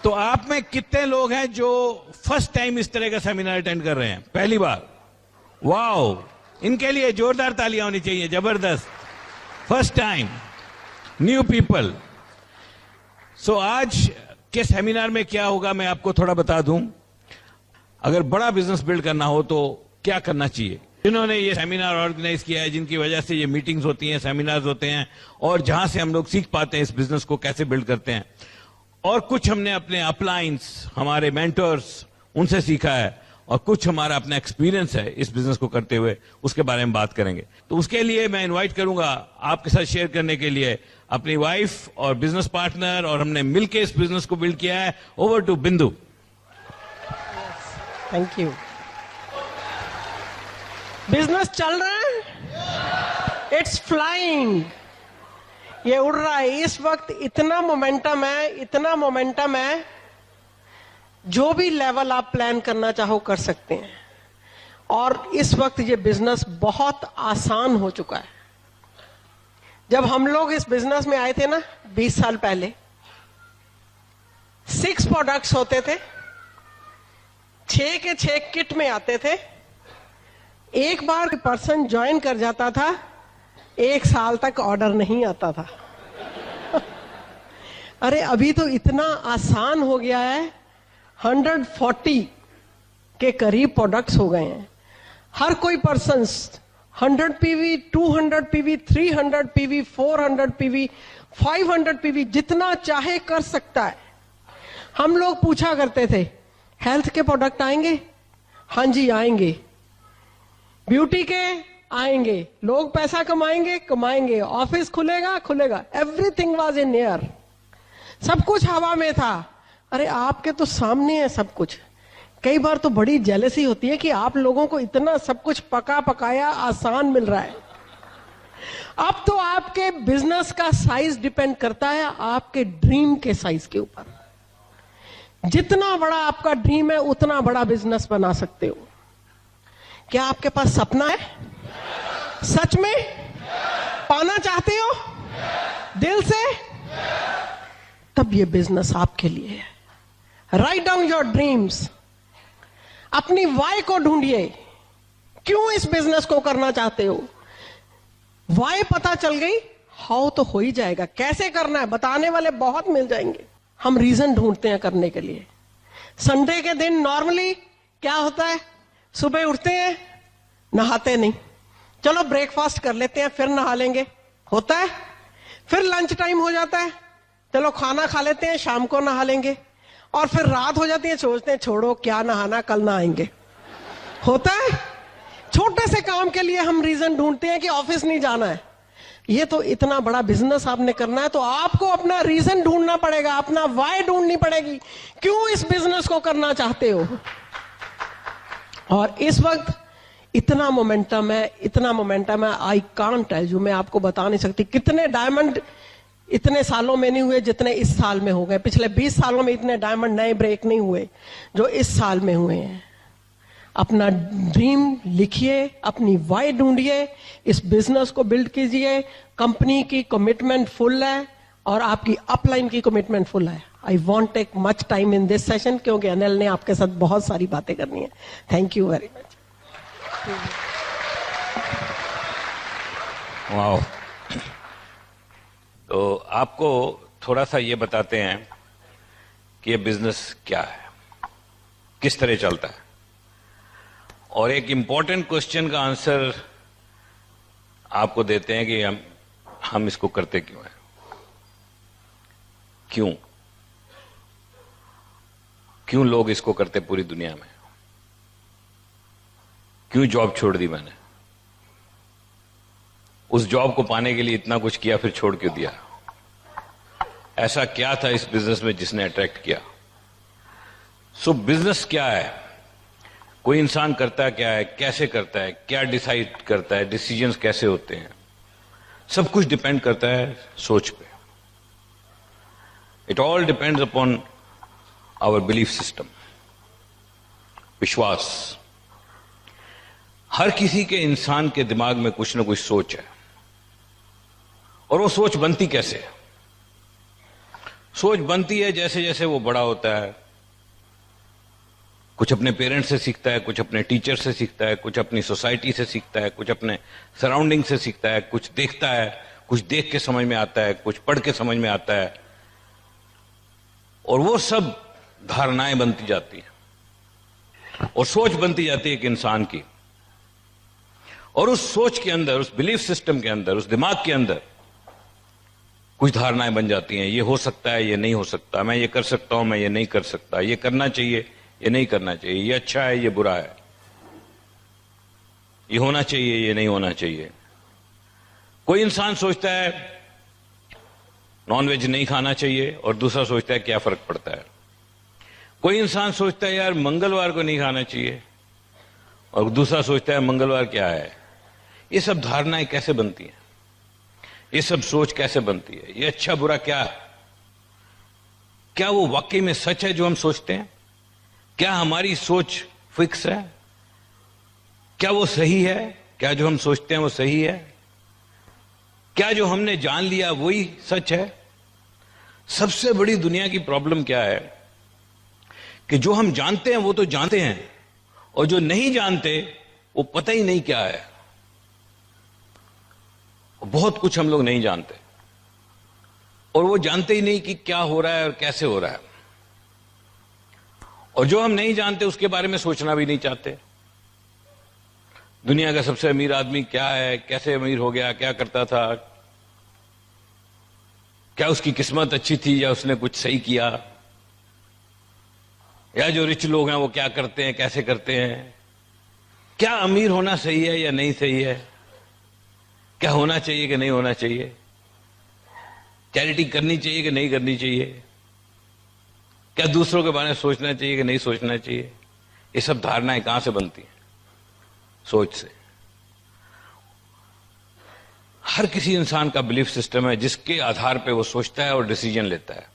तो आप में कितने लोग हैं जो फर्स्ट टाइम इस तरह का सेमिनार अटेंड कर रहे हैं, पहली बार? वाओ, इनके लिए जोरदार तालियां होनी चाहिए, जबरदस्त। First time, new people. So आज के सेमिनार में क्या होगा मैं आपको थोड़ा बता दूं। अगर बड़ा बिजनेस बिल्ड करना हो तो क्या करना चाहिए। जिन्होंने ये सेमिनार ऑर्गेनाइज किया है, जिनकी वजह से ये मीटिंग्स होती हैं, सेमिनार्स होते हैं, और जहां से हम लोग सीख पाते हैं इस बिजनेस को कैसे बिल्ड करते हैं, और कुछ हमने अपने अपलाइंस, हमारे मेंटर्स, उनसे सीखा है, और कुछ हमारा अपना एक्सपीरियंस है इस बिजनेस को करते हुए, उसके बारे में बात करेंगे। तो उसके लिए मैं इनवाइट करूंगा आपके साथ शेयर करने के लिए अपनी वाइफ और बिजनेस पार्टनर, और हमने मिलकर इस बिजनेस को बिल्ड किया है। ओवर टू बिंदु। Thank you. बिजनेस चल रहा है, इट्स फ्लाइंग, ये उड़ रहा है। इस वक्त इतना मोमेंटम है, इतना मोमेंटम है, जो भी लेवल आप प्लान करना चाहो कर सकते हैं। और इस वक्त ये बिजनेस बहुत आसान हो चुका है। जब हम लोग इस बिजनेस में आए थे ना 20 साल पहले, 6 प्रोडक्ट्स होते थे, 6 के 6 किट में आते थे। एक बार पर्सन ज्वाइन कर जाता था, 1 साल तक ऑर्डर नहीं आता था। अरे अभी तो इतना आसान हो गया है, 140 के करीब प्रोडक्ट्स हो गए हैं। हर कोई person 100 PV, 200 PV, 300 PV, 400 PV, 500 PV, जितना चाहे कर सकता है। हम लोग पूछा करते थे, हेल्थ के प्रोडक्ट आएंगे? हाँ जी आएंगे। ब्यूटी के आएंगे। लोग पैसा कमाएंगे? कमाएंगे। ऑफिस खुलेगा? खुलेगा। एवरीथिंग वाज इन एयर, सब कुछ हवा में था। अरे आपके तो सामने है सब कुछ। कई बार तो बड़ी जेलसी होती है कि आप लोगों को इतना सब कुछ पका पकाया आसान मिल रहा है। अब तो आपके बिजनेस का साइज डिपेंड करता है आपके ड्रीम के साइज के ऊपर। जितना बड़ा आपका ड्रीम है उतना बड़ा बिजनेस बना सकते हो। क्या आपके पास सपना है? सच में पाना चाहते हो दिल से? तब ये बिजनेस आपके लिए है। राइट डाउन योर ड्रीम्स, अपनी वाई को ढूंढिए। क्यों इस बिजनेस को करना चाहते हो? वाई पता चल गई, हाउ तो हो ही जाएगा। कैसे करना है बताने वाले बहुत मिल जाएंगे। हम रीजन ढूंढते हैं करने के लिए। संडे के दिन नॉर्मली क्या होता है, सुबह उठते हैं, नहाते नहीं, चलो ब्रेकफास्ट कर लेते हैं फिर नहा लेंगे, होता है। फिर लंच टाइम हो जाता है, चलो खाना खा लेते हैं, शाम को नहा लेंगे। और फिर रात हो जाती है, सोचते हैं छोड़ो क्या नहाना, कल नहाएंगे, होता है। छोटे से काम के लिए हम रीजन ढूंढते हैं कि ऑफिस नहीं जाना है। ये तो इतना बड़ा बिजनेस आपने करना है तो आपको अपना रीजन ढूंढना पड़ेगा, अपना वाई ढूंढनी पड़ेगी, क्यों इस बिजनेस को करना चाहते हो। और इस वक्त इतना मोमेंटम है, इतना मोमेंटम है, आई कांट टेल यू, मैं आपको बता नहीं सकती कितने डायमंड इतने सालों में नहीं हुए जितने इस साल में हो गए। पिछले 20 सालों में इतने डायमंड नए ब्रेक नहीं हुए जो इस साल में हुए हैं। अपना ड्रीम लिखिए, अपनी वाई ढूंढिए, इस बिजनेस को बिल्ड कीजिए। कंपनी की कमिटमेंट फुल है और आपकी अपलाइन की कमिटमेंट फुल है। I won't take much time in this session क्योंकि अनिल ने आपके साथ बहुत सारी बातें करनी है। Thank you very much. Wow. तो आपको थोड़ा सा ये बताते हैं कि ये बिजनेस क्या है, किस तरह चलता है, और एक इंपॉर्टेंट क्वेश्चन का आंसर आपको देते हैं कि हम इसको करते क्यों हैं। क्यों लोग इसको करते पूरी दुनिया में? क्यों जॉब छोड़ दी मैंने? उस जॉब को पाने के लिए इतना कुछ किया, फिर छोड़ क्यों दिया? ऐसा क्या था इस बिजनेस में जिसने अट्रैक्ट किया? सो बिजनेस क्या है, कोई इंसान करता क्या है, कैसे करता है, क्या डिसाइड करता है, डिसीजंस कैसे होते हैं, सब कुछ डिपेंड करता है सोच पे। It all depends upon our belief system, विश्वास। हर किसी के इंसान के दिमाग में कुछ ना कुछ सोच है, और वो सोच बनती कैसे है? सोच बनती है जैसे जैसे वो बड़ा होता है। कुछ अपने पेरेंट्स से सीखता है, कुछ अपने टीचर से सीखता है, कुछ अपनी सोसाइटी से सीखता है, कुछ अपने सराउंडिंग से सीखता है, कुछ देखता है, कुछ देख के समझ में आता है, कुछ पढ़ के समझ में आता है, और वो सब धारणाएं बनती जाती हैं और सोच बनती जाती है एक इंसान की। और उस सोच के अंदर, उस बिलीफ सिस्टम के अंदर, उस दिमाग के अंदर कुछ धारणाएं बन जाती हैं। ये हो सकता है, ये नहीं हो सकता, मैं ये कर सकता हूं, मैं ये नहीं कर सकता, ये करना चाहिए, ये नहीं करना चाहिए, ये अच्छा है, ये बुरा है, ये होना चाहिए, ये नहीं होना चाहिए। कोई इंसान सोचता है नॉनवेज नहीं खाना चाहिए और दूसरा सोचता है क्या फर्क पड़ता है। कोई इंसान सोचता है यार मंगलवार को नहीं खाना चाहिए और दूसरा सोचता है मंगलवार क्या है। ये सब धारणाएं कैसे बनती हैं? ये सब सोच कैसे बनती है? ये अच्छा बुरा क्या है? क्या वो वाकई में सच है जो हम सोचते हैं? क्या हमारी सोच फिक्स है? क्या वो सही है? क्या जो हम सोचते हैं वो सही है? क्या जो हमने जान लिया वही सच है? सबसे बड़ी दुनिया की प्रॉब्लम क्या है कि जो हम जानते हैं वो तो जानते हैं, और जो नहीं जानते वो पता ही नहीं क्या है। बहुत कुछ हम लोग नहीं जानते, और वो जानते ही नहीं कि क्या हो रहा है और कैसे हो रहा है। और जो हम नहीं जानते उसके बारे में सोचना भी नहीं चाहते। दुनिया का सबसे अमीर आदमी क्या है, कैसे अमीर हो गया, क्या करता था, क्या उसकी किस्मत अच्छी थी या उसने कुछ सही किया, या जो रिच लोग हैं वो क्या करते हैं, कैसे करते हैं, क्या अमीर होना सही है या नहीं सही है, क्या होना चाहिए कि नहीं होना चाहिए, चैरिटी करनी चाहिए कि नहीं करनी चाहिए, क्या दूसरों के बारे में सोचना चाहिए कि नहीं सोचना चाहिए। ये सब धारणाएं कहां से बनती हैं? सोच से। हर किसी इंसान का बिलीफ सिस्टम है जिसके आधार पे वो सोचता है और डिसीजन लेता है,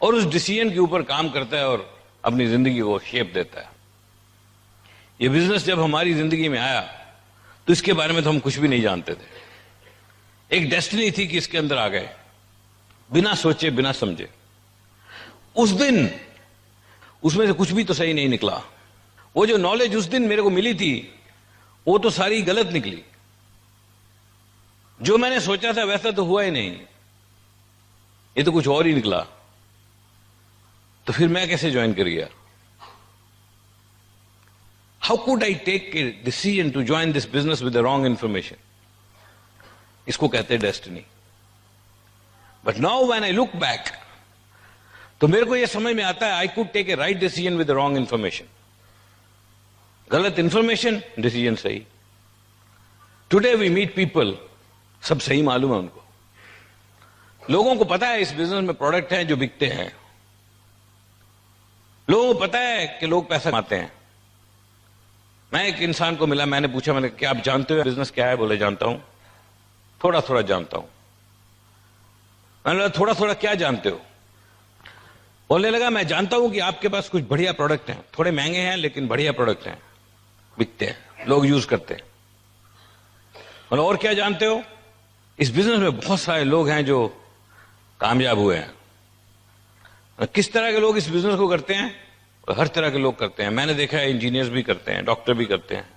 और उस डिसीजन के ऊपर काम करता है और अपनी जिंदगी को शेप देता है। ये बिजनेस जब हमारी जिंदगी में आया तो इसके बारे में तो हम कुछ भी नहीं जानते थे। एक डेस्टिनी थी कि इसके अंदर आ गए, बिना सोचे बिना समझे। उस दिन उसमें से कुछ भी तो सही नहीं निकला। वो जो नॉलेज उस दिन मेरे को मिली थी वो तो सारी गलत निकली। जो मैंने सोचा था वैसा तो हुआ ही नहीं, ये तो कुछ और ही निकला। तो फिर मैं कैसे ज्वाइन कर गया? How could I take a decision to join this business with the wrong information? इसको कहते हैं destiny. But now when I look back, तो मेरे को यह समझ में आता है I could take a right decision with the wrong information. गलत इंफॉर्मेशन, डिसीजन सही। टुडे वी मीट पीपल, सब सही मालूम है उनको। लोगों को पता है इस बिजनेस में प्रोडक्ट हैं जो बिकते हैं। लोगों को पता है कि लोग पैसा कमाते हैं। मैं एक इंसान को मिला, मैंने पूछा, मैंने क्या आप जानते हो बिजनेस क्या है? बोले जानता हूं, थोड़ा थोड़ा जानता हूं। मैंने बोला थोड़ा थोड़ा क्या जानते हो? बोलने लगा मैं जानता हूं कि आपके पास कुछ बढ़िया प्रोडक्ट हैं, थोड़े महंगे हैं लेकिन बढ़िया प्रोडक्ट हैं, बिकते हैं, लोग यूज करते हैं। बोले और क्या जानते हो? इस बिजनेस में बहुत सारे लोग हैं जो कामयाब हुए हैं। किस तरह के लोग इस बिजनेस को करते हैं? हर तरह के लोग करते हैं। मैंने देखा है इंजीनियर्स भी करते हैं, डॉक्टर भी करते हैं।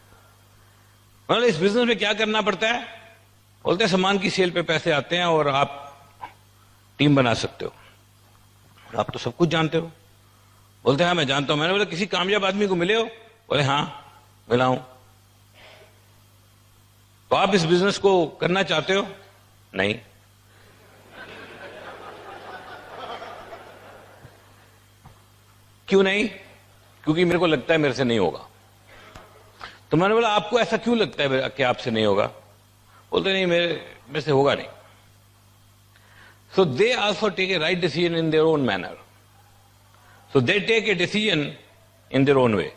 मतलब इस बिजनेस में क्या करना पड़ता है? बोलते हैं सामान की सेल पे पैसे आते हैं और आप टीम बना सकते हो। आप तो सब कुछ जानते हो। बोलते हैं हाँ मैं जानता हूं। मैंने बोला किसी कामयाब आदमी को मिले हो? बोले हाँ मिला हूं। तो आप इस बिजनेस को करना चाहते हो? नहीं। क्यों नहीं? क्योंकि मेरे को लगता है मेरे से नहीं होगा। तो मैंने बोला आपको ऐसा क्यों लगता है कि आपसे नहीं होगा? बोलते नहीं मेरे से होगा नहीं। So they also take a right decision in their own manner. So they take a decision in their own way.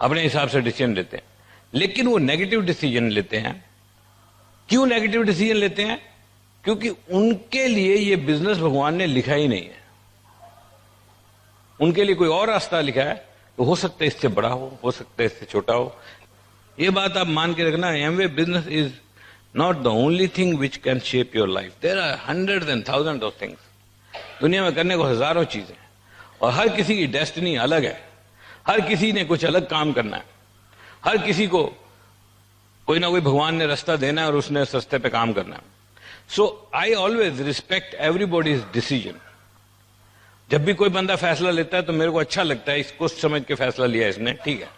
अपने हिसाब से डिसीजन लेते हैं, लेकिन वो नेगेटिव डिसीजन लेते हैं। क्यों नेगेटिव डिसीजन लेते हैं? क्योंकि उनके लिए ये बिजनेस भगवान ने लिखा ही नहीं है। उनके लिए कोई और रास्ता लिखा है, तो हो सकता है इससे बड़ा हो सकता है इससे छोटा हो। ये बात आप मान के रखना, Amway business is not the only thing which can shape your life. There are hundreds and thousands of things. दुनिया में करने को हजारों चीजें, और हर किसी की डेस्टिनी अलग है। हर किसी ने कुछ अलग काम करना है। हर किसी को कोई ना कोई भगवान ने रास्ता देना है और उसने उस रास्ते पे काम करना है। So I always respect everybody's decision. जब भी कोई बंदा फैसला लेता है तो मेरे को अच्छा लगता है, इसको समझ के फैसला लिया इसने, ठीक है।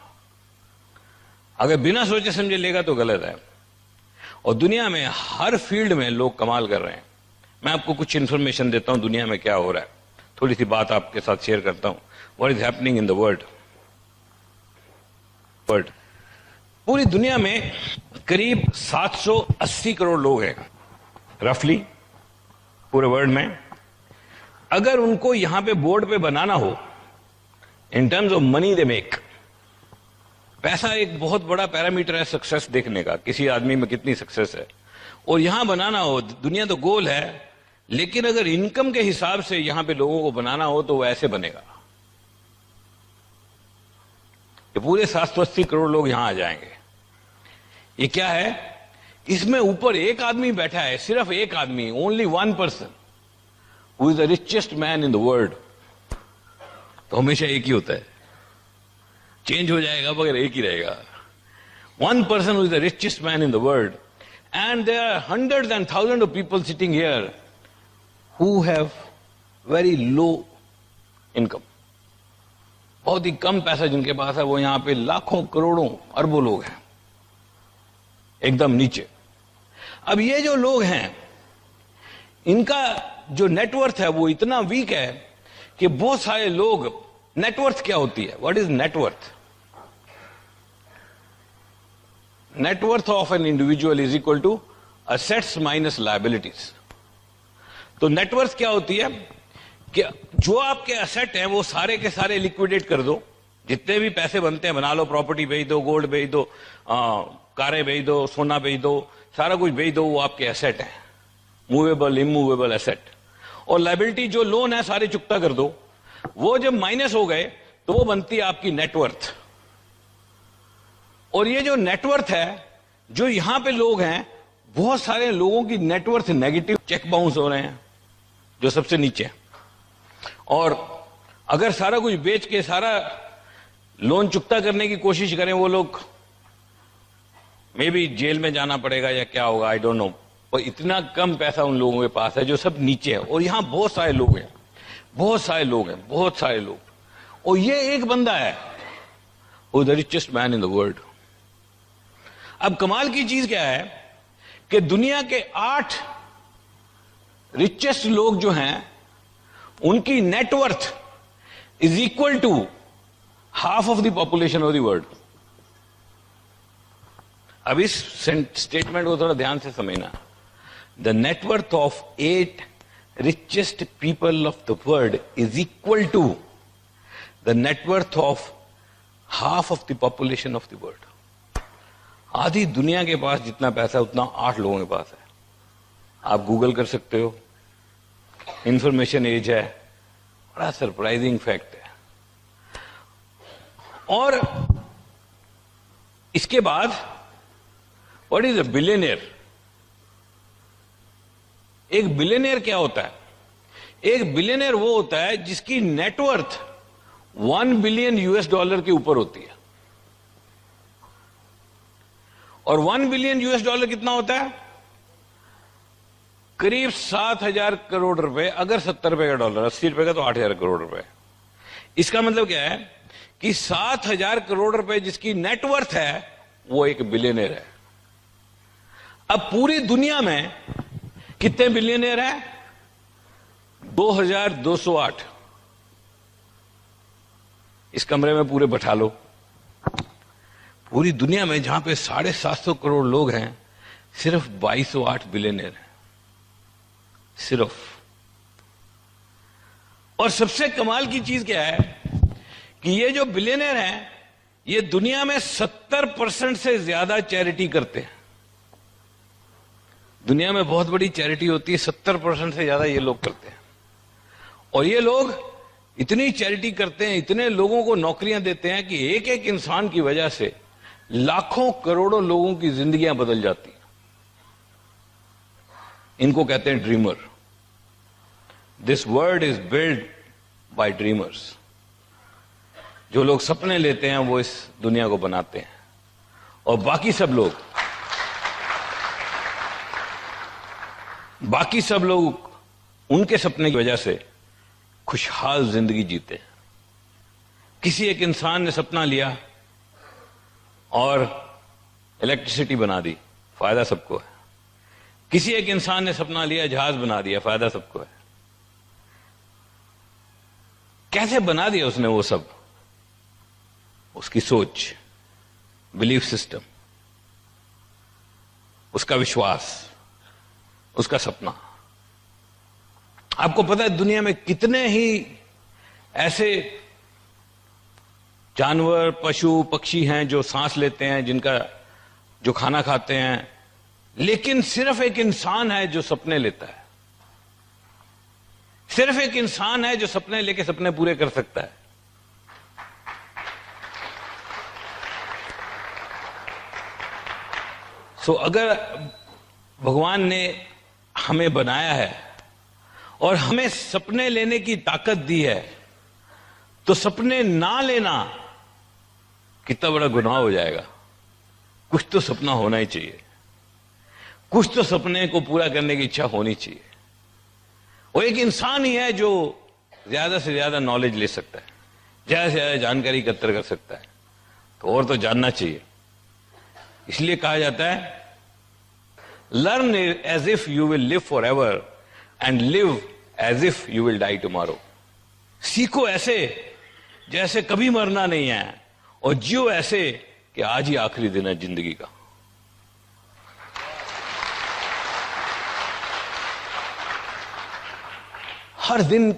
अगर बिना सोचे समझे लेगा तो गलत है। और दुनिया में हर फील्ड में लोग कमाल कर रहे हैं। मैं आपको कुछ इंफॉर्मेशन देता हूं दुनिया में क्या हो रहा है, थोड़ी सी बात आपके साथ शेयर करता हूं। What is happening in the world. पूरी दुनिया में करीब 780 करोड़ लोग हैं रफली पूरे वर्ल्ड में। अगर उनको यहां पे बोर्ड पे बनाना हो, in terms of money they make, पैसा एक बहुत बड़ा पैरामीटर है सक्सेस देखने का, किसी आदमी में कितनी सक्सेस है। और यहां बनाना हो, दुनिया तो गोल है, लेकिन अगर इनकम के हिसाब से यहां पे लोगों को बनाना हो तो वो ऐसे बनेगा। ये पूरे 780 करोड़ लोग यहां आ जाएंगे। ये क्या है, इसमें ऊपर एक आदमी बैठा है, सिर्फ एक आदमी, only one person who is the richest man in the world. तो हमेशा एक ही होता है, चेंज हो जाएगा मगर एक ही रहेगा। One person who is the richest man in the world, and there are hundreds and thousand of people sitting here who have very low income. बहुत ही कम पैसा जिनके पास है, वो यहां पे लाखों करोड़ों अरबों लोग हैं एकदम नीचे। अब ये जो लोग हैं, इनका जो नेटवर्थ है वो इतना वीक है कि बहुत सारे लोग, नेटवर्थ क्या होती है, what is net worth? Net worth of an individual is equal to assets minus liabilities. तो नेटवर्थ क्या होती है कि जो आपके असेट हैं वो सारे के सारे लिक्विडेट कर दो, जितने भी पैसे बनते हैं बना लो, प्रॉपर्टी बेच दो, गोल्ड बेच दो, कारें बेच दो, सोना बेच दो, सारा कुछ बेच दो, वो आपके एसेट हैं, मूवेबल इमूवेबल एसेट। और लायबिलिटी जो लोन है सारे चुकता कर दो। वो जब माइनस हो गए तो वो बनती है आपकी नेटवर्थ। और ये जो नेटवर्थ है, जो यहां पे लोग हैं, बहुत सारे लोगों की नेटवर्थ नेगेटिव, चेक बाउंस हो रहे हैं जो सबसे नीचे है। और अगर सारा कुछ बेच के सारा लोन चुकता करने की कोशिश करें वो लोग, मे बी जेल में जाना पड़ेगा या क्या होगा, आई डोंट नो। और इतना कम पैसा उन लोगों के पास है जो सब नीचे है। और यहां बहुत सारे लोग हैं, बहुत सारे लोग हैं, बहुत सारे लोग। और ये एक बंदा है, वो the richest man in the world. अब कमाल की चीज क्या है कि दुनिया के 8 रिचेस्ट लोग जो हैं, उनकी net worth is equal to half of the population of the world. अब इस स्टेटमेंट को थोड़ा ध्यान से समझना। The net worth of 8 richest people of the world is equal to the net worth of half of the population of the world. आधी दुनिया के पास जितना पैसा उतना 8 लोगों के पास है। आप गूगल कर सकते हो, इंफॉर्मेशन एज है, बड़ा सरप्राइजिंग फैक्ट है। और इसके बाद व्हाट इज अ बिलियनियर? एक बिलियनियर क्या होता है? एक बिलियनियर वो होता है जिसकी नेटवर्थ 1 बिलियन US$ के ऊपर होती है। और 1 बिलियन US$ कितना होता है? करीब 7,000 करोड़ रुपए। अगर 70 रुपए का डॉलर, 80 रुपए का, तो 8,000 करोड़ रुपए। इसका मतलब क्या है कि 7,000 करोड़ रुपए जिसकी नेटवर्थ है वो एक बिलियनियर है। अब पूरी दुनिया में कितने बिलियनियर हैं? 2,208। इस कमरे में पूरे बैठा लो। पूरी दुनिया में जहां पे 750 करोड़ लोग हैं, सिर्फ 2,208 बिलियनियर हैं, सिर्फ। और सबसे कमाल की चीज क्या है कि ये जो बिलियनियर हैं, ये दुनिया में 70% से ज्यादा चैरिटी करते हैं। दुनिया में बहुत बड़ी चैरिटी होती है, 70% से ज्यादा ये लोग करते हैं। और ये लोग इतनी चैरिटी करते हैं, इतने लोगों को नौकरियां देते हैं कि एक एक इंसान की वजह से लाखों करोड़ों लोगों की जिंदगियां बदल जाती हैं। इनको कहते हैं dreamer. This world is build by dreamers. जो लोग सपने लेते हैं वो इस दुनिया को बनाते हैं, और बाकी सब लोग उनके सपने की वजह से खुशहाल जिंदगी जीते हैं। किसी एक इंसान ने सपना लिया और इलेक्ट्रिसिटी बना दी, फायदा सबको है। किसी एक इंसान ने सपना लिया, जहाज बना दिया, फायदा सबको है। कैसे बना दिया उसने वो सब? उसकी सोच, बिलीफ सिस्टम, उसका विश्वास, उसका सपना। आपको पता है दुनिया में कितने ही ऐसे जानवर, पशु, पक्षी हैं जो सांस लेते हैं, जो खाना खाते हैं, लेकिन सिर्फ एक इंसान है जो सपने लेता है। सिर्फ एक इंसान है जो सपने लेके सपने पूरे कर सकता है। सो अगर भगवान ने हमें बनाया है और हमें सपने लेने की ताकत दी है, तो सपने ना लेना कितना बड़ा गुनाह हो जाएगा। कुछ तो सपना होना ही चाहिए, कुछ तो सपने को पूरा करने की इच्छा होनी चाहिए। वो एक इंसान ही है जो ज्यादा से ज्यादा नॉलेज ले सकता है, ज्यादा से ज्यादा जानकारी एकत्र कर सकता है, तो और तो जानना चाहिए। इसलिए कहा जाता है learn as if you will live forever and live as if you will die tomorrow. सीखो ऐसे जैसे कभी मरना नहीं है, और जियो ऐसे कि आज ही आखिरी दिन है जिंदगी का। हर दिन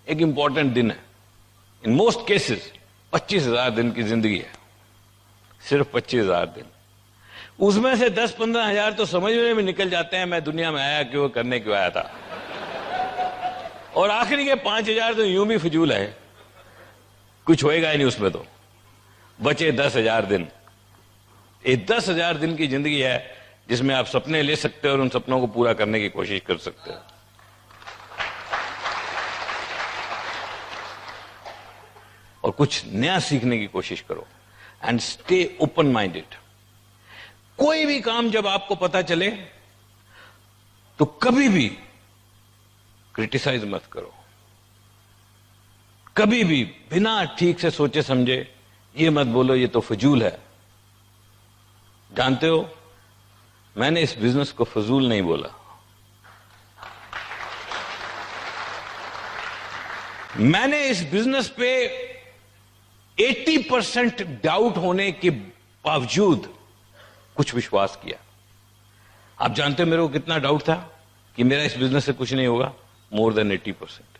एक इंपॉर्टेंट दिन है। इन मोस्ट केसेस 25,000 दिन की जिंदगी है, सिर्फ 25,000 दिन। उसमें से 10-15 हजार तो समझने में निकल जाते हैं मैं दुनिया में आया क्यों, करने क्यों आया था, और आखिरी के 5,000 तो यूं भी फिजूल है, कुछ होएगा ही नहीं उसमें। तो बचे 10,000 दिन। ये 10,000 दिन की जिंदगी है जिसमें आप सपने ले सकते हो और उन सपनों को पूरा करने की कोशिश कर सकते हो। और कुछ नया सीखने की कोशिश करो एंड स्टे ओपन माइंडेड। कोई भी काम जब आपको पता चले तो कभी भी क्रिटिसाइज मत करो, कभी भी बिना ठीक से सोचे समझे ये मत बोलो ये तो फजूल है। जानते हो मैंने इस बिजनेस को फजूल नहीं बोला, मैंने इस बिजनेस पे 80% डाउट होने के बावजूद कुछ विश्वास किया। आप जानते हो मेरे को कितना डाउट था कि मेरा इस बिजनेस से कुछ नहीं होगा? More than 80%।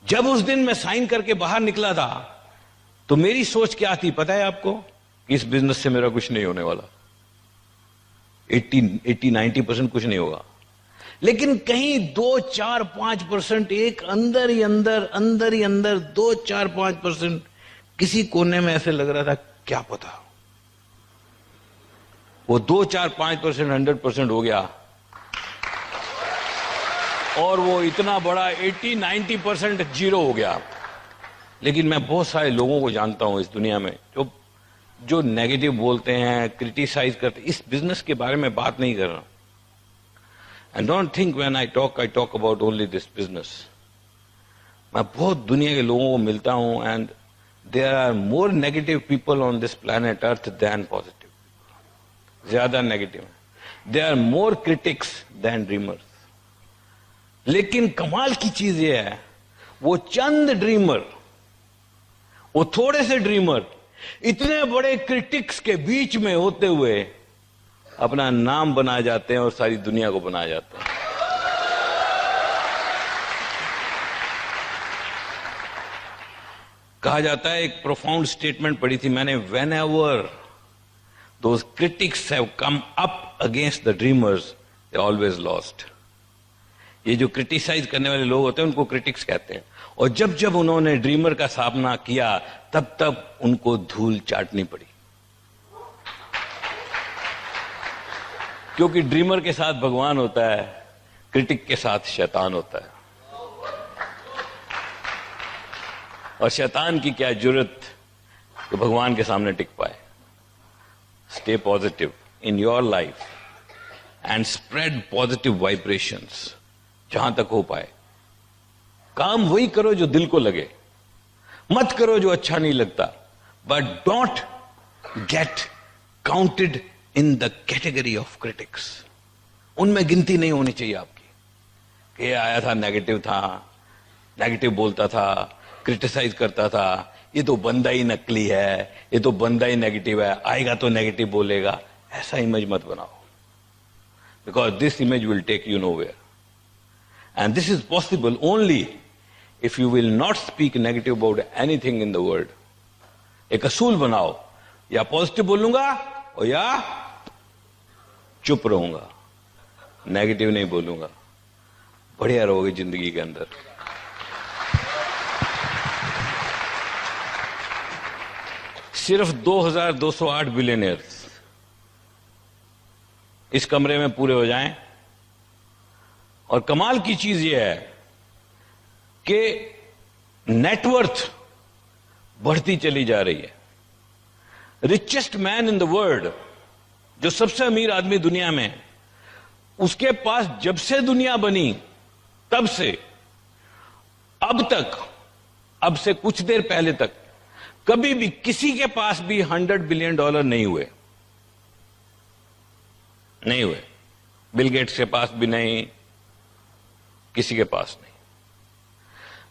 जब उस दिन मैं साइन करके बाहर निकला था तो मेरी सोच क्या थी पता है आपको? कि इस बिजनेस से मेरा कुछ नहीं होने वाला, 80-90% कुछ नहीं होगा। लेकिन कहीं 2-4-5% एक अंदर ही अंदर 2-4-5% किसी कोने में ऐसे लग रहा था क्या पता वो 2-4-5% 100% हो गया, और वो इतना बड़ा 80-90% जीरो हो गया। लेकिन मैं बहुत सारे लोगों को जानता हूं इस दुनिया में जो नेगेटिव बोलते हैं, क्रिटिसाइज करते हैं। इस बिजनेस के बारे में बात नहीं कर रहा। And don't think when I talk about only this business. मैं बहुत दुनिया के लोगों को मिलता हूं and there are more negative people on this planet Earth than positive people. ज्यादा नेगेटिव है। There are more critics than dreamers. लेकिन कमाल की चीज ये है वो चंद ड्रीमर, वो थोड़े से ड्रीमर इतने बड़े क्रिटिक्स के बीच में होते हुए अपना नाम बना जाते हैं और सारी दुनिया को बना जाते हैं। कहा जाता है, एक प्रोफाउंड स्टेटमेंट पढ़ी थी मैंने, when ever those critics have come up against the dreamers they always lost. ये जो क्रिटिसाइज करने वाले लोग होते हैं उनको क्रिटिक्स कहते हैं, और जब जब उन्होंने ड्रीमर का सामना किया तब तब उनको धूल चाटनी पड़ी, क्योंकि ड्रीमर के साथ भगवान होता है, क्रिटिक के साथ शैतान होता है। और शैतान की क्या जुर्रत कि भगवान के सामने टिक पाए। Stay positive in your life and spread positive vibrations जहां तक हो पाए। काम वही करो जो दिल को लगे, मत करो जो अच्छा नहीं लगता, but don't get counted in the category of critics. उनमें गिनती नहीं होनी चाहिए आपकी कि ये आया था नेगेटिव था, नेगेटिव बोलता था, क्रिटिसाइज करता था, ये तो बंदा ही नकली है, ये तो बंदा ही नेगेटिव है, आएगा तो नेगेटिव बोलेगा। ऐसा इमेज मत बनाओ, because this image will take you nowhere and this is possible only if you will not speak negative about anything in the world. एक असूल बनाओ, या पॉजिटिव बोलूंगा और या चुप रहूंगा, नेगेटिव नहीं बोलूंगा। बढ़िया रहोगे जिंदगी के अंदर। सिर्फ 2208 बिलियनियर्स इस कमरे में पूरे हो जाएं, और कमाल की चीज यह है कि नेटवर्थ बढ़ती चली जा रही है। Richest man in the world, जो सबसे अमीर आदमी दुनिया में, उसके पास जब से दुनिया बनी तब से अब तक, अब से कुछ देर पहले तक, कभी भी किसी के पास भी $100 बिलियन नहीं हुए, नहीं हुए। बिल गेट्स के पास भी नहीं, किसी के पास नहीं।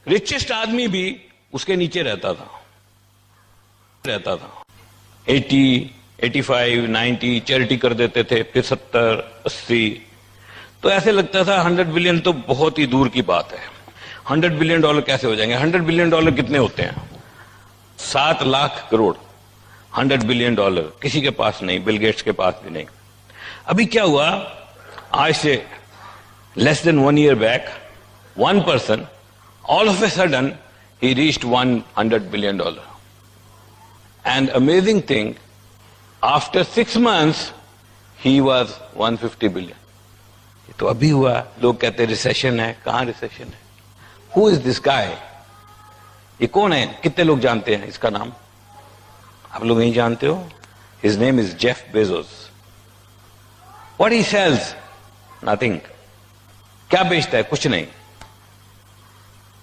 रिचेस्ट आदमी भी उसके नीचे रहता था 80, 85, 90 चैरिटी कर देते थे, फिर 70, 80। तो ऐसे लगता था 100 बिलियन तो बहुत ही दूर की बात है। $100 बिलियन कैसे हो जाएंगे? $100 बिलियन कितने होते हैं? 7 लाख करोड़। $100 बिलियन किसी के पास नहीं, बिल गेट्स के पास भी नहीं। अभी क्या हुआ, आज से less than 1 year back, one person, all of a sudden he reached $100 billion. And amazing thing, after 6 months he was 150 billion. ये तो अभी हुआ। लोग कहते हैं रिसेशन है, कहां रिसेशन है? Who is this guy? ये कौन है? कितने लोग जानते हैं इसका नाम? आप लोग नहीं जानते हो? His name is Jeff Bezos. What he sells? Nothing. क्या बेचता है? कुछ नहीं।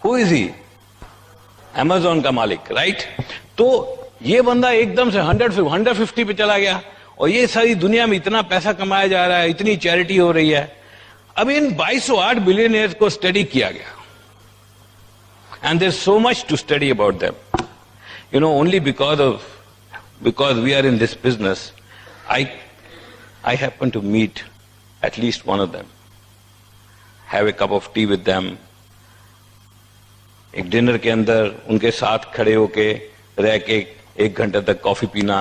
Who is he? Amazon का मालिक, राइट? तो ये बंदा एकदम से 150 पे चला गया, और ये सारी दुनिया में इतना पैसा कमाया जा रहा है, इतनी चैरिटी हो रही है। अब इन 2208 बिलियनियर्स को स्टडी किया गया, and there is so much to study about them, you know, only because we are in this business, I happen to meet at least one of them, have a cup of tea with them. एक dinner के अंदर उनके साथ खड़े होके रह के 1 घंटे तक कॉफी पीना,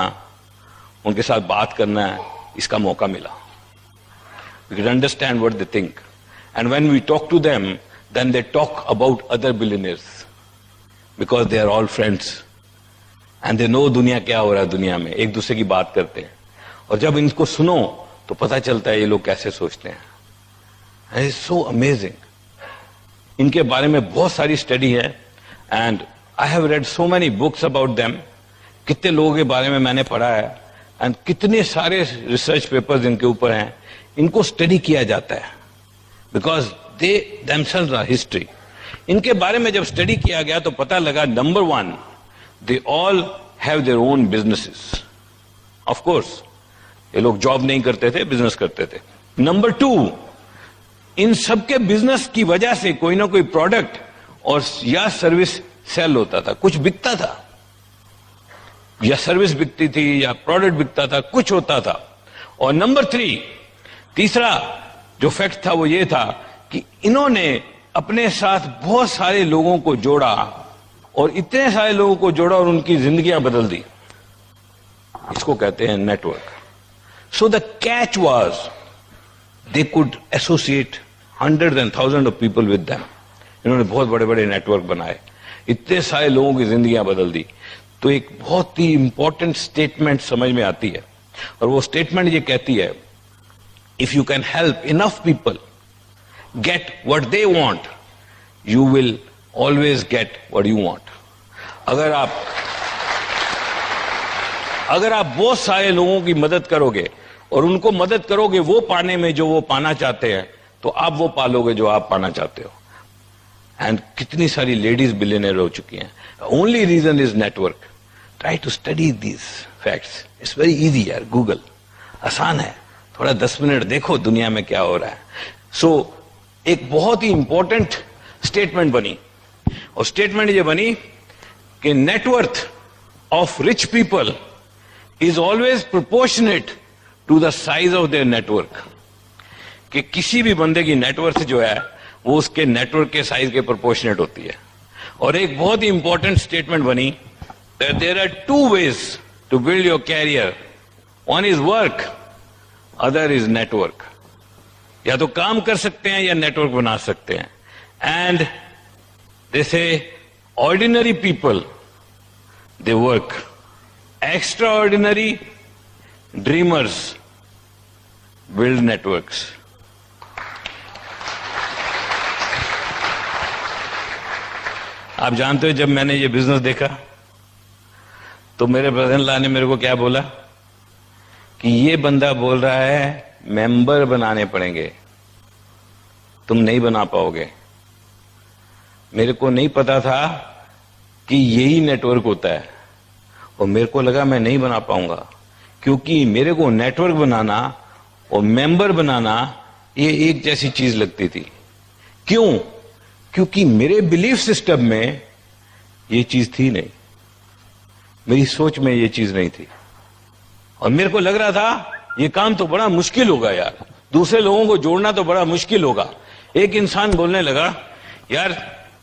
उनके साथ बात करना, इसका मौका मिला। We can understand what they think, and when we talk to them, then they talk about other billionaires because they are all friends and they know दुनिया क्या हो रहा है दुनिया में, एक दूसरे की बात करते हैं। और जब इनको सुनो तो पता चलता है ये लोग कैसे सोचते हैं। It is so amazing. इनके बारे में बहुत सारी स्टडी है, and I have read so many books about them. कितने लोगों के बारे में मैंने पढ़ा है, एंड कितने सारे रिसर्च पेपर्स इनके ऊपर हैं। इनको स्टडी किया जाता है because they themselves our history. इनके बारे में जब स्टडी किया गया तो पता लगा, number 1, they all have their own businesses. Of course ये लोग जॉब नहीं करते थे, बिजनेस करते थे। नंबर 2, इन सबके बिजनेस की वजह से कोई ना कोई प्रोडक्ट और या सर्विस सेल होता था, कुछ बिकता था, या सर्विस बिकती थी या प्रोडक्ट बिकता था, कुछ होता था। और नंबर 3, तीसरा जो फैक्ट था वो ये था कि इन्होंने अपने साथ बहुत सारे लोगों को जोड़ा, और इतने सारे लोगों को जोड़ा और उनकी जिंदगियां बदल दी। इसको कहते हैं network. So the catch was they could associate hundreds and thousands of people with them. इन्होंने बहुत बड़े बड़े नेटवर्क बनाए, इतने सारे लोगों की जिंदगियां बदल दी। तो एक बहुत ही इंपॉर्टेंट स्टेटमेंट समझ में आती है, और वो स्टेटमेंट ये कहती है, if you can help enough people get what they want, you will always get what you want. अगर आप बहुत सारे लोगों की मदद करोगे और उनको मदद करोगे वो पाने में जो वो पाना चाहते हैं, तो आप वो पालोगे जो आप पाना चाहते हो। एंड कितनी सारी लेडीज बिलियनर हो चुकी हैं। Only reason is network. Try to study these facts. It's very easy यार, गूगल आसान है, थोड़ा 10 मिनट देखो दुनिया में क्या हो रहा है। सो एक बहुत ही इंपॉर्टेंट स्टेटमेंट बनी, और स्टेटमेंट ये बनी कि net worth of rich people is always proportionate to the size of their network. कि किसी भी बंदे की नेटवर्थ जो है वो उसके नेटवर्क के साइज के प्रोपोर्शनेट होती है। और एक बहुत ही इंपॉर्टेंट स्टेटमेंट बनी, there are 2 ways to build your career. One is work, other is network. या तो काम कर सकते हैं या नेटवर्क बना सकते हैं। एंड दे से ordinary people they work, extra ordinary dreamers build networks. आप जानते हो, जब मैंने ये बिजनेस देखा तो मेरे ब्रदर-इन-लॉ ने मेरे को क्या बोला कि ये बंदा बोल रहा है मेंबर बनाने पड़ेंगे, तुम नहीं बना पाओगे। मेरे को नहीं पता था कि यही नेटवर्क होता है, और मेरे को लगा मैं नहीं बना पाऊंगा, क्योंकि मेरे को नेटवर्क बनाना और मेंबर बनाना ये एक जैसी चीज लगती थी। क्यों? क्योंकि मेरे बिलीफ सिस्टम में ये चीज थी नहीं, मेरी सोच में ये चीज नहीं थी। और मेरे को लग रहा था ये काम तो बड़ा मुश्किल होगा यार, दूसरे लोगों को जोड़ना तो बड़ा मुश्किल होगा। एक इंसान बोलने लगा, यार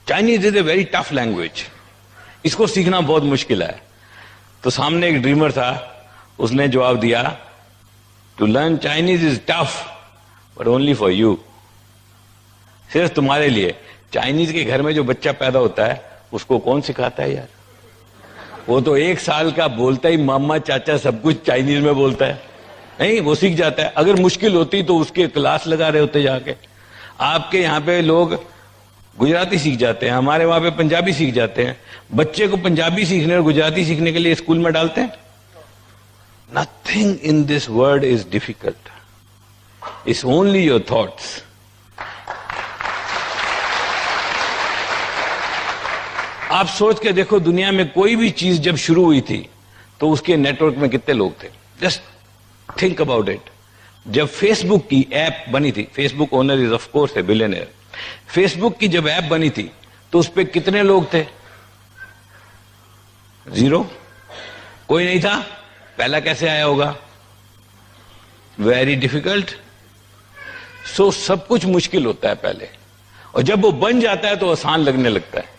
Chinese is a very tough language, इसको सीखना बहुत मुश्किल है। तो सामने एक ड्रीमर था, उसने जवाब दिया, to learn Chinese is tough but only for you. सिर्फ तुम्हारे लिए। चाइनीज के घर में जो बच्चा पैदा होता है उसको कौन सिखाता है यार? वो तो 1 साल का बोलता ही मामा चाचा सब कुछ चाइनीज में बोलता है, नहीं वो सीख जाता है। अगर मुश्किल होती तो उसके क्लास लगा रहे होते जाके। आपके यहाँ पे लोग गुजराती सीख जाते हैं, हमारे वहां पे पंजाबी सीख जाते हैं। बच्चे को पंजाबी सीखने और गुजराती सीखने के लिए स्कूल में डालते हैं? Nothing in this world is difficult, it's only your thoughts. आप सोच के देखो, दुनिया में कोई भी चीज जब शुरू हुई थी तो उसके नेटवर्क में कितने लोग थे? Just think about it. जब फेसबुक की ऐप बनी थी, Facebook owner is of course A billionaire. Facebook की जब ऐप बनी थी तो उस पे कितने लोग थे? 0, कोई नहीं था। पहला कैसे आया होगा? Very difficult. सो सब कुछ मुश्किल होता है पहले, और जब वो बन जाता है तो आसान लगने लगता है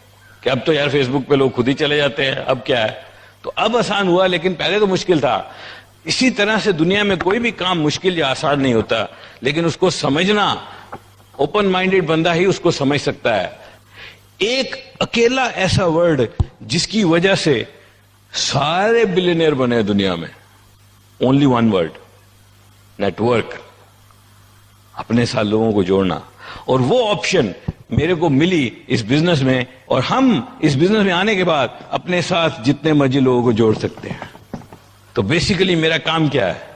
कि अब तो यार फेसबुक पे लोग खुद ही चले जाते हैं, अब क्या है। तो अब आसान हुआ, लेकिन पहले तो मुश्किल था। इसी तरह से दुनिया में कोई भी काम मुश्किल या आसान नहीं होता, लेकिन उसको समझना, ओपन माइंडेड बंदा ही उसको समझ सकता है। एक अकेला ऐसा वर्ड जिसकी वजह से सारे बिलियनियर बने दुनिया में, ओनली 1 वर्ड, नेटवर्क। अपने साथ लोगों को जोड़ना। और वो ऑप्शन मेरे को मिली इस बिजनेस में, और हम इस बिजनेस में आने के बाद अपने साथ जितने मर्जी लोगों को जोड़ सकते हैं। तो बेसिकली मेरा काम क्या है?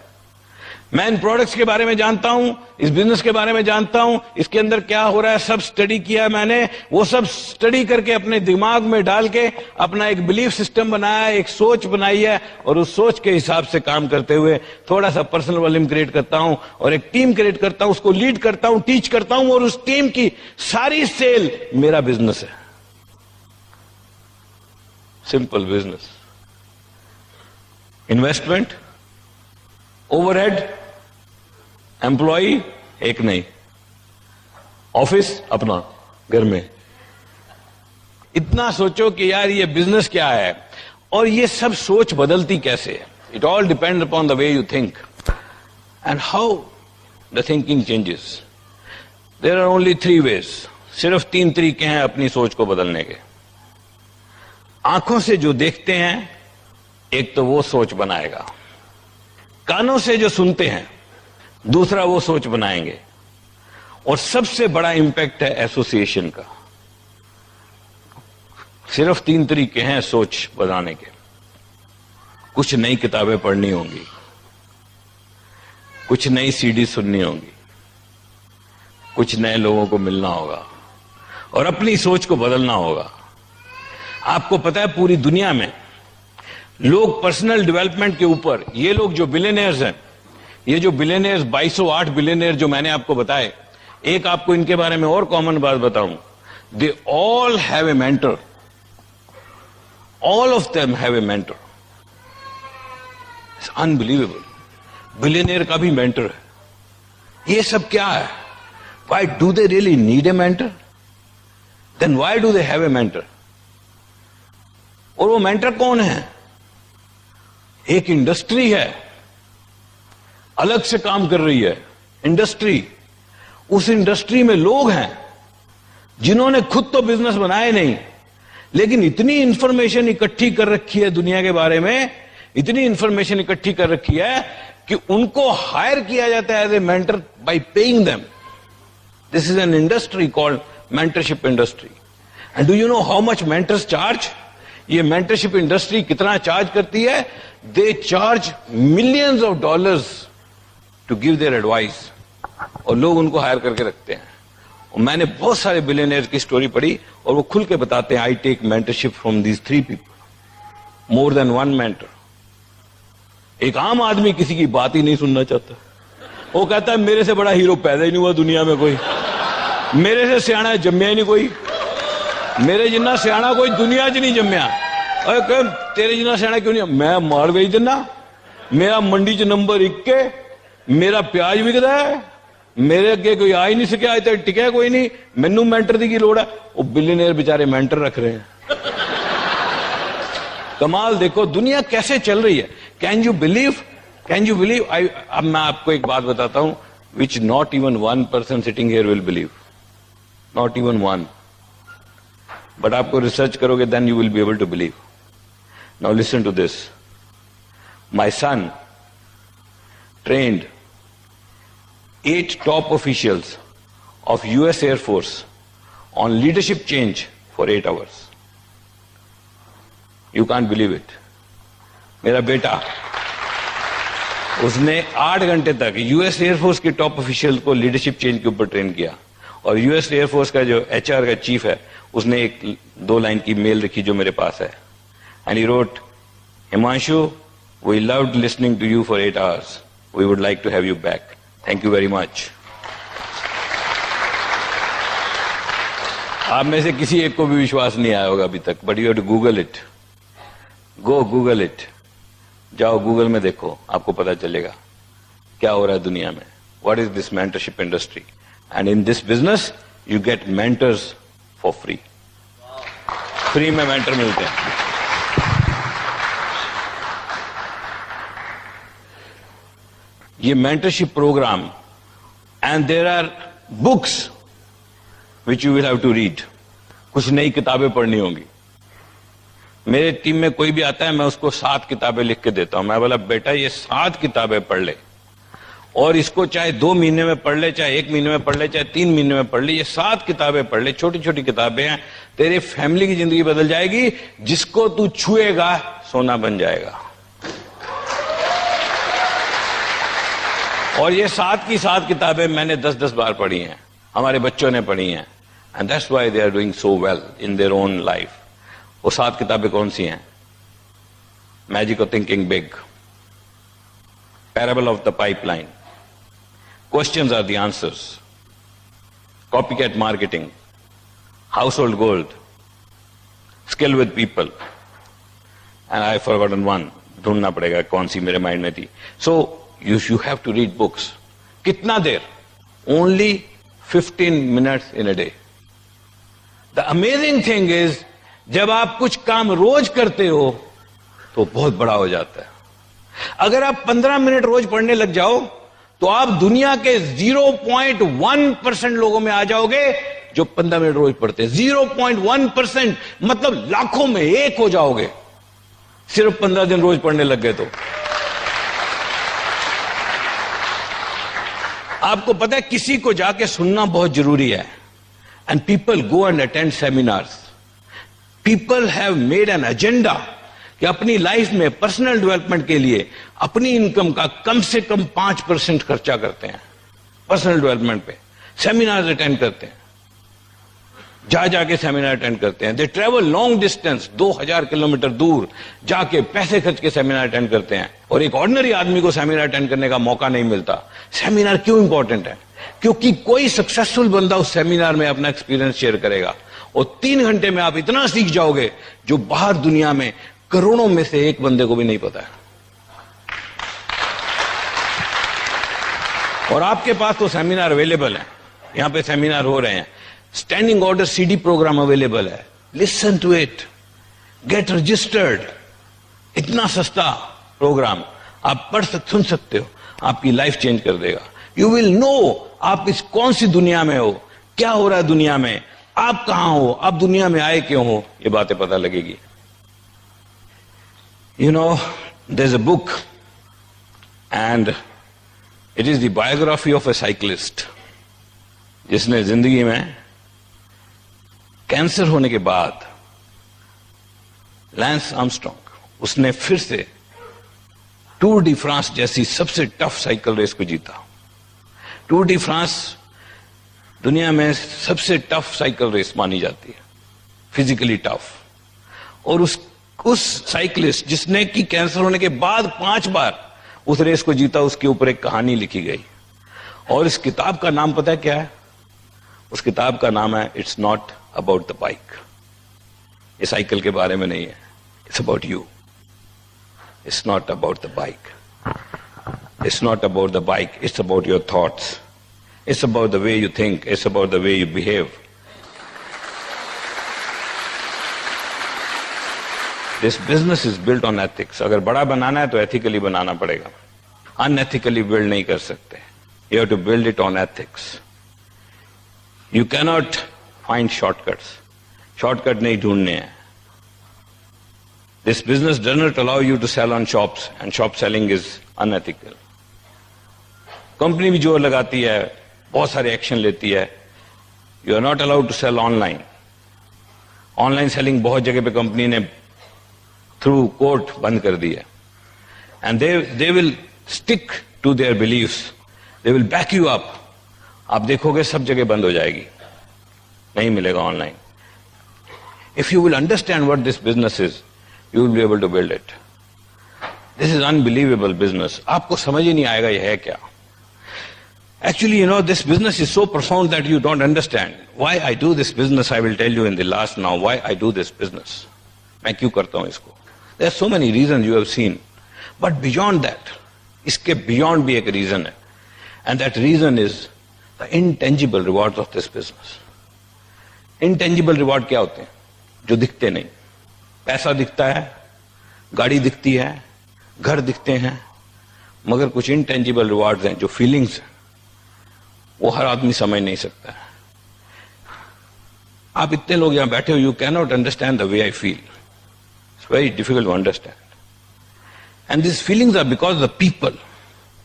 मैं इन प्रोडक्ट्स के बारे में जानता हूं, इस बिजनेस के बारे में जानता हूं, इसके अंदर क्या हो रहा है सब स्टडी किया है मैंने। वो सब स्टडी करके अपने दिमाग में डाल के अपना एक बिलीफ सिस्टम बनाया है, एक सोच बनाई है, और उस सोच के हिसाब से काम करते हुए थोड़ा सा पर्सनल वॉल्यूम क्रिएट करता हूं और एक टीम क्रिएट करता हूं, उसको लीड करता हूं, टीच करता हूं, और उस टीम की सारी सेल मेरा बिजनेस है। Simple business. Investment, overhead, employ एक नहीं, ऑफिस अपना घर में। इतना सोचो कि यार ये बिजनेस क्या है, और ये सब सोच बदलती कैसे है। It all depend upon the way you think and how the thinking changes. There are only 3 ways, सिर्फ 3 तरीके हैं अपनी सोच को बदलने के। आंखों से जो देखते हैं, एक तो वो सोच बनाएगा। कानों से जो सुनते हैं, दूसरा वो सोच बनाएंगे। और सबसे बड़ा इंपैक्ट है एसोसिएशन का। सिर्फ 3 तरीके हैं सोच बनाने के। कुछ नई किताबें पढ़नी होंगी, कुछ नई सीडी सुननी होगी, कुछ नए लोगों को मिलना होगा और अपनी सोच को बदलना होगा। आपको पता है पूरी दुनिया में लोग पर्सनल डेवलपमेंट के ऊपर, ये लोग जो बिलियनियर्स हैं, ये जो बिलियनियर्स 2208 बिलियनियर जो मैंने आपको बताए, एक आपको इनके बारे में और कॉमन बात बताऊं, they all have a mentor, all of them have A mentor. It's unbelievable. Billionaire का भी मेंटर है। ये सब क्या है? Why do they really need a mentor? Then why do they have a mentor? और वो मेंटर कौन है? एक इंडस्ट्री है, अलग से काम कर रही है इंडस्ट्री। उस इंडस्ट्री में लोग हैं जिन्होंने खुद तो बिजनेस बनाए नहीं, लेकिन इतनी इंफॉर्मेशन इकट्ठी कर रखी है दुनिया के बारे में, इतनी इंफॉर्मेशन इकट्ठी कर रखी है कि उनको हायर किया जाता है as a mentor by paying them. This is an industry called mentorship industry. And do you know how much mentors charge? ये mentorship industry कितना charge करती है? They charge millions of dollars to give their advice. और लोग उनको higher करके रखते हैं। और मैंने बहुत सारे बिलियनियर्स की स्टोरी पढ़ी और वो खुल के बताते हैं, I take mentorship from these 3 people. More than one mentor. एक आम आदमी किसी की बात ही नहीं सुनना चाहता। वो कहता है मेरे से बड़ा हीरो पैदा ही नहीं हुआ दुनिया में कोई, मेरे से सियाना जम्या ही नहीं कोई, मेरे जिन्ना सियाना कोई दुनिया च नहीं जम्या। अरे कह तेरे जिन्ना सियाना क्यों नहीं? मैं माल बेच दिना, मेरा मंडी च नंबर 1 के, मेरा प्याज बिकदा है, मेरे अगे कोई आ ही नहीं सकिया, अज तक टिकया कोई नहीं, मैनू मेंटर की लोड़ है। वो बिलियनियर बेचारे मेंटर रख रहे हैं। कमाल देखो दुनिया कैसे चल रही है। Can you believe? अब मैं आपको एक बात बताता हूं, which not even one person sitting here will believe, not even one. But आपको रिसर्च करोगे then you will be able to believe. Now listen to this. My son trained 8 top officials of US Air Force on leadership change for 8 hours. You can't believe it. मेरा बेटा, उसने 8 घंटे तक US Air Force के top official को leadership change के ऊपर train किया। और US Air Force का जो HR का चीफ है, उसने एक 2 लाइन की मेल रखी जो मेरे पास है। And he wrote, Himanshu, we loved listening to you for 8 hours. We would like to have you back. Thank you very much. आप में से किसी एक को भी विश्वास नहीं आया होगा अभी तक, but you have to google it. Go google it. जाओ गूगल में देखो, आपको पता चलेगा क्या हो रहा है दुनिया में. What is this mentorship industry? And in this business you get mentors for free. Free में मेंटर मिलते हैं. ये mentorship program, and there are books which you will have to read. कुछ नई किताबें पढ़नी होंगी. मेरे टीम में कोई भी आता है, मैं उसको 7 किताबें लिख के देता हूं. मैं बोला बेटा ये 7 किताबें पढ़ ले, और इसको चाहे 2 महीने में पढ़ ले, चाहे 1 महीने में पढ़ ले, चाहे 3 महीने में पढ़ ले. ये 7 किताबें पढ़ ले, छोटी छोटी किताबें हैं. तेरी फैमिली की जिंदगी बदल जाएगी. जिसको तू छुएगा सोना बन जाएगा. और ये 7 की 7 किताबें मैंने 10-10 बार पढ़ी हैं, हमारे बच्चों ने पढ़ी हैं. And that's why they are doing so well in their own life. वो 7 किताबें कौन सी हैं? Magic of thinking big, parable of the pipeline, questions are the answers, copycat marketing, household gold, skill with people, and I forgotten one. ढूंढना पड़ेगा कौन सी मेरे mind में थी. सो you have to read books. कितना देर? Only 15 minutes in a day. The amazing thing is, जब आप कुछ काम रोज करते हो तो बहुत बड़ा हो जाता है. अगर आप 15 मिनट रोज पढ़ने लग जाओ तो आप दुनिया के 0.1% लोगों में आ जाओगे जो 15 मिनट रोज पढ़ते हैं. 0.1% मतलब लाखों में 1 हो जाओगे, सिर्फ 15 दिन रोज पढ़ने लग गए तो. आपको पता है किसी को जाके सुनना बहुत जरूरी है. And people go and attend seminars. People have made an agenda कि अपनी लाइफ में पर्सनल डेवलपमेंट के लिए अपनी इनकम का कम से कम 5% खर्चा करते हैं पर्सनल डेवलपमेंट पे। सेमिनार अटेंड करते हैं, जाके सेमिनार अटेंड करते हैं। They travel long distance, 2000 kilometre दूर जाके पैसे खर्च के सेमिनार अटेंड करते हैं। और एक ऑर्डिनरी आदमी को सेमिनार अटेंड करने का मौका नहीं मिलता। सेमिनार क्यों इंपॉर्टेंट है? क्योंकि कोई सक्सेसफुल बंदा उस सेमिनार में अपना एक्सपीरियंस शेयर करेगा और 3 घंटे में आप इतना सीख जाओगे जो बाहर दुनिया में करोड़ों में से एक बंदे को भी नहीं पता है। और आपके पास तो सेमिनार अवेलेबल है, यहां पे सेमिनार हो रहे हैं, standing order CD program available है। Listen to it, get registered. इतना सस्ता प्रोग्राम आप सुन सकते हो, आपकी लाइफ चेंज कर देगा। यू विल नो आप इस कौन सी दुनिया में हो, क्या हो रहा है दुनिया में, आप कहां हो, आप दुनिया में आए क्यों हो, ये बातें पता लगेगी। You know, there is a book and it is the biography of a cyclist जिसने जिंदगी में कैंसर होने के बाद, लैंस आर्मस्ट्रॉन्ग, उसने फिर से टूर डी फ्रांस जैसी सबसे टफ साइकिल रेस को जीता। टूर डी फ्रांस दुनिया में सबसे टफ साइकिल रेस मानी जाती है, फिजिकली टफ। और उस साइकिलिस्ट जिसने कि कैंसर होने के बाद 5 बार उस रेस को जीता, उसके ऊपर एक कहानी लिखी गई। और इस किताब का नाम पता है क्या है? उस किताब का नाम है it's not about the bike. ये साइकिल के बारे में नहीं है, it's about you. It's not about the bike, it's not about the bike, it's about your thoughts, it's about the way you think, it's about the way you behave. This business is built on ethics. अगर बड़ा बनाना है तो ethically बनाना पड़ेगा, unethically build नहीं कर सकते। You have to build it on ethics. You cannot find shortcuts. Shortcut नहीं ढूंढने हैं। This business does not allow you to sell on shops, and shop selling is unethical. Company भी जोर लगाती है, बहुत सारे एक्शन लेती है। You are not allowed to sell online. Online selling बहुत जगह पे कंपनी ने थ्रू कोर्ट बंद कर दी है। And they will stick to their beliefs. They will back you up. आप देखोगे सब जगह बंद हो जाएगी, नहीं मिलेगा online. If you will understand what this business is, you will be able to build it. This is unbelievable business. आपको समझ ही नहीं आएगा ये है क्या। Actually you know this business is so profound that you don't understand why I do this business. I will tell you in the last now why I do this business. मैं क्यों करता हूं इसको। There are so many reason you have seen, but beyond that, इसके beyond भी एक reason है, and that reason is The intangible rewards of this business. Intangible reward क्या होते हैं? जो दिखते नहीं। पैसा दिखता है, गाड़ी दिखती है, घर दिखते हैं, मगर कुछ intangible rewards हैं जो फीलिंग्स हैं, वो हर आदमी समझ नहीं सकता है। आप इतने लोग यहां बैठे हो, you cannot understand the way I feel. It's very difficult to understand. And these feelings are because of the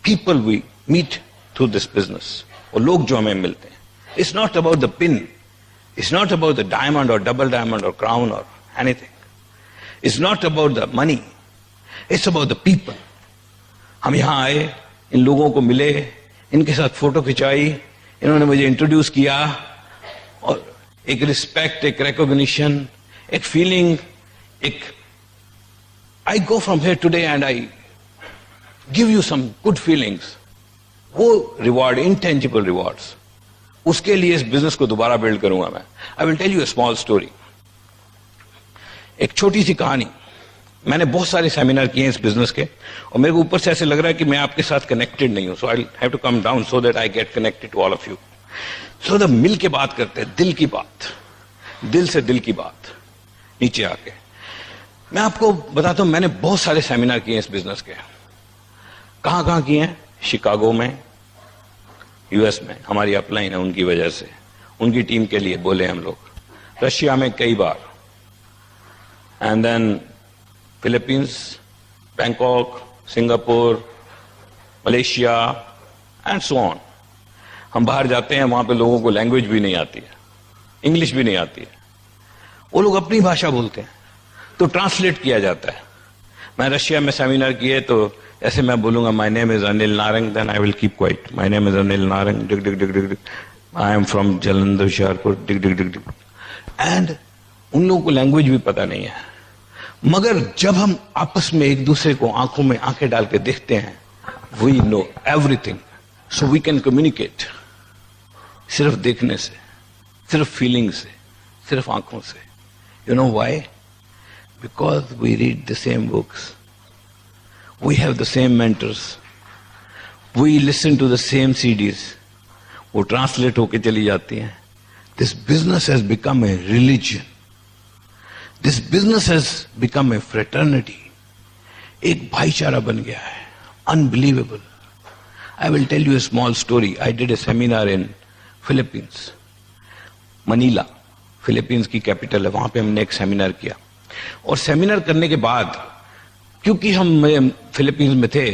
people we meet through this business. और लोग जो हमें मिलते हैं। It's not about the pin, it's not about the diamond और double diamond और crown और anything. It's not about the money, it's about the people. हम यहां आए, इन लोगों को मिले, इनके साथ फोटो खिंचाई, इन्होंने मुझे इंट्रोड्यूस किया, और एक रिस्पेक्ट, एक रिकॉग्निशन, एक फीलिंग, एक I go from here today and I give you some good feelings. वो रिवॉर्ड, इंटेंजिबल रिवॉर्ड्स, उसके लिए इस बिजनेस को दोबारा बिल्ड करूंगा मैं। I will tell you a small story. एक छोटी सी कहानी। मैंने बहुत सारे सेमिनार किए इस बिजनेस के, और मेरे को ऊपर से ऐसे लग रहा है कि मैं आपके साथ कनेक्टेड नहीं हूं। So I have to come down so that I get connected to all of you. So the मिल के बात करते हैं, दिल की बात, दिल से दिल की बात, नीचे आके। मैं आपको बताता हूं, मैंने बहुत सारे सेमिनार किए इस बिजनेस के। कहां कहां किए हैं? शिकागो में, यूएस में, हमारी अपलाइन है उनकी वजह से, उनकी टीम के लिए बोले हम लोग। रशिया में कई बार, and then Philippines, Bangkok, Singapore, Malaysia and so on. हम बाहर जाते हैं, वहां पे लोगों को लैंग्वेज भी नहीं आती है, इंग्लिश भी नहीं आती है, वो लोग अपनी भाषा बोलते हैं, तो ट्रांसलेट किया जाता है। मैं रशिया में सेमिनार किए तो ऐसे मैं बोलूंगा my name is Anil Narang, then I will keep quiet, my name is Anil Narang, dig dig dig dig dig, I am from Jalandhar Hoshiarpur, dig dig dig dig. And उन लोगों को लैंग्वेज भी पता नहीं है, मगर जब हम आपस में एक दूसरे को आंखों में आंखें डाल के देखते हैं, we know everything, so we can communicate. सिर्फ देखने से, सिर्फ फीलिंग से, सिर्फ आंखों से। You know why? Because we read the same books, we have the same mentors, we listen to the same CDs, वो ट्रांसलेट होके चली जाती हैं। This business has become a religion, this business has become a fraternity. एक भाईचारा बन गया है, unbelievable. I will tell you a small story. I did a seminar in Philippines, Manila, Philippines की कैपिटल है, वहां पे हमने एक सेमिनार किया। और सेमिनार करने के बाद, क्योंकि हम फिलीपींस में थे,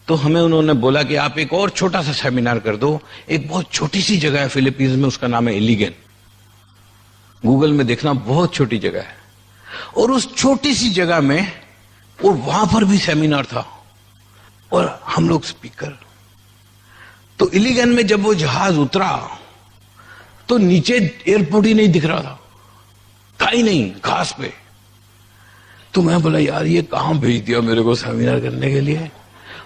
तो हमें उन्होंने बोला कि आप एक और छोटा सा सेमिनार कर दो। एक बहुत छोटी सी जगह है फिलीपींस में, उसका नाम है इलिगन। गूगल में देखना, बहुत छोटी जगह है। और उस छोटी सी जगह में, और वहां पर भी सेमिनार था, और हम लोग स्पीकर। तो इलिगन में जब वो जहाज उतरा तो नीचे एयरपोर्ट ही नहीं दिख रहा था ही नहीं, घास पे। तो मैं बोला यार ये कहां भेज दिया मेरे को सेमिनार करने के लिए,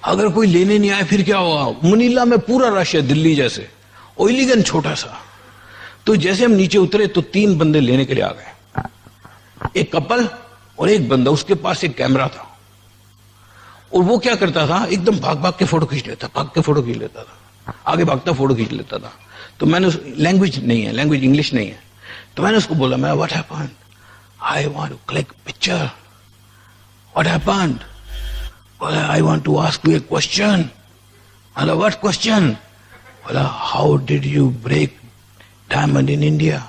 अगर कोई लेने नहीं आए फिर क्या होगा। मनीला में पूरा रश है, दिल्ली जैसे, और इलिगन छोटा सा। तो जैसे हम नीचे उतरे तो 3 बंदे लेने के लिए आ गए, एक कपल और एक बंदा, उसके पास एक कैमरा था। और वो क्या करता था, एकदम भाग भाग के फोटो खींच लेता, भाग के फोटो खींच लेता था, आगे भागता फोटो खींच लेता था। तो मैंने, लैंग्वेज नहीं है, लैंग्वेज इंग्लिश नहीं है, तो मैंने उसको बोला, मैं what happened, I want to click picture, what happened, बोला I want to ask you a question. बोला व्हाट क्वेश्चन? बोला how did you break diamond in India,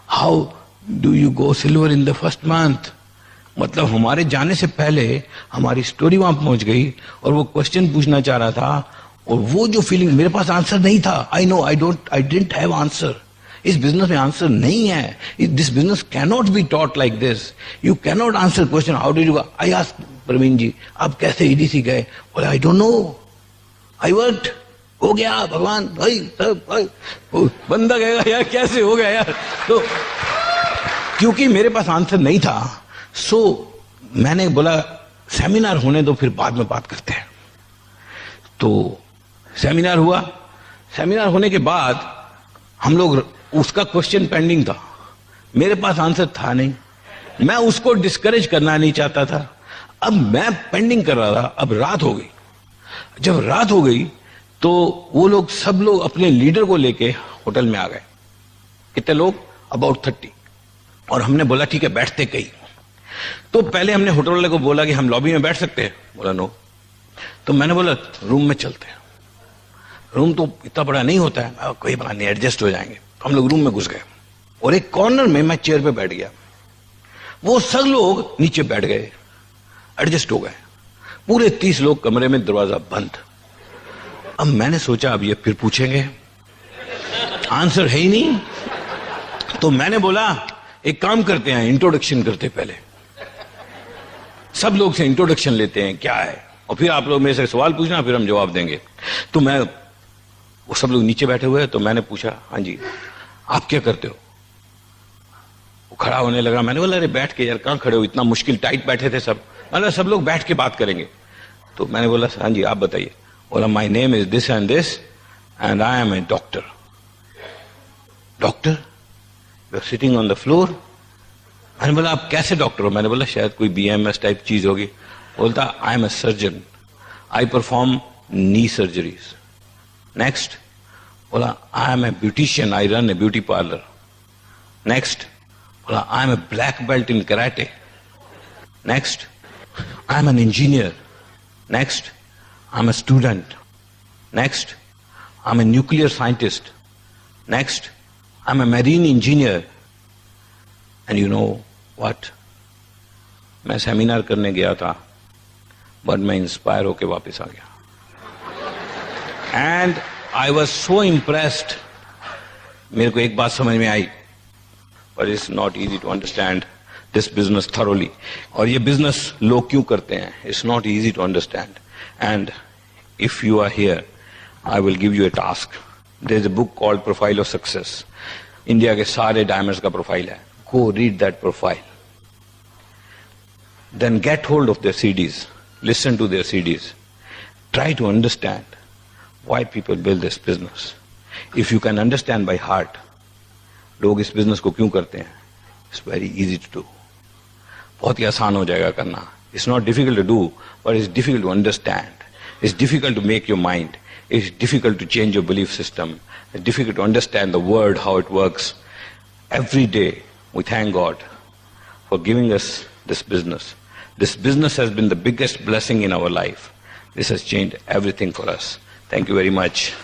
how do you go silver in the first month. मतलब हमारे जाने से पहले हमारी story वहां पहुंच गई, और वो क्वेश्चन पूछना चाह रहा था, और वो जो फीलिंग, मेरे पास आंसर नहीं था। I know, I didn't have answer. इस बिजनेस में आंसर नहीं है। This business cannot be taught like this. You cannot answer question how did you. I asked Praveen ji आप कैसे ईडीसी गए? बोला I don't know, I worked. हो गया भगवान भाई, सब भाई। बंदा कहेगा यार कैसे हो गया यार। तो क्योंकि मेरे पास आंसर नहीं था, सो मैंने बोला सेमिनार होने दो, फिर बाद में बात करते हैं। तो सेमिनार हुआ। सेमिनार होने के बाद हम लोग, उसका क्वेश्चन पेंडिंग था, मेरे पास आंसर था नहीं, मैं उसको डिस्करेज करना नहीं चाहता था। अब मैं पेंडिंग कर रहा था। अब रात हो गई। जब रात हो गई तो वो लोग, सब लोग अपने लीडर को लेके होटल में आ गए। कितने लोग? अबाउट 30। और हमने बोला ठीक है बैठते कहीं। तो पहले हमने होटल वाले को बोला कि हम लॉबी में बैठ सकते हैं। बोला नो। तो मैंने बोला रूम में चलते हैं। रूम तो इतना बड़ा नहीं होता है, कोई बात नहीं, एडजस्ट हो जाएंगे। हम लोग रूम में घुस गए, और एक कॉर्नर में मैं चेयर पे बैठ गया। वो सब लोग नीचे बैठ गए, एडजस्ट हो गए। पूरे 30 लोग कमरे में, दरवाजा बंद। अब मैंने सोचा अब ये फिर पूछेंगे, आंसर है ही नहीं। तो मैंने बोला एक काम करते हैं, इंट्रोडक्शन करते पहले, सब लोग से इंट्रोडक्शन लेते हैं क्या है, और फिर आप लोग मेरे से सवाल पूछना, फिर हम जवाब देंगे। तो मैं, वो सब लोग नीचे बैठे हुए हैं, तो मैंने पूछा हाँ जी आप क्या करते हो? वो खड़ा होने लगा। मैंने बोला अरे बैठ के यार, कहाँ खड़े हो, इतना मुश्किल, टाइट बैठे थे सब। मतलब सब लोग बैठ के बात करेंगे। तो मैंने बोला हाँ जी आप बताइए। बोला my name is this and I am a doctor. Doctor? You are sitting on the floor. मैंने बोला आप कैसे डॉक्टर हो? मैंने बोला शायद कोई BMS टाइप चीज होगी। बोलता I am a surgeon, I perform knee surgeries. Next. बोला I am a beautician, I run a beauty parlour. Next. बोला I am a black belt in karate. Next. I am an engineer. Next. I am a student. Next. I am a nuclear scientist. Next. I am a marine engineer. And you know what, मैं seminar करने गया था, but मैं inspire होके वापस आ गया। And I was so impressed. मेरे को एक बात समझ में आई, but it's not easy to understand this business thoroughly. और ये business लोग क्यों करते हैं? It's not easy to understand. And if you are here, I will give you a task. There is a book called Profile of Success. India के सारे diamonds का profile है. Go read that profile. Then get hold of their CDs. Listen to their CDs. Try to understand why people build this business. If you can understand by heart, लोग इस business को क्यों करते हैं, it's very easy to do. बहुत ही आसान हो जाएगा करना. It's not difficult to do, but it's difficult to understand. It's difficult to make your mind. It's difficult to change your belief system. It's difficult to understand the word, how it works. Every day, we thank God for giving us this business. This business has been the biggest blessing in our life. This has changed everything for us. Thank you very much.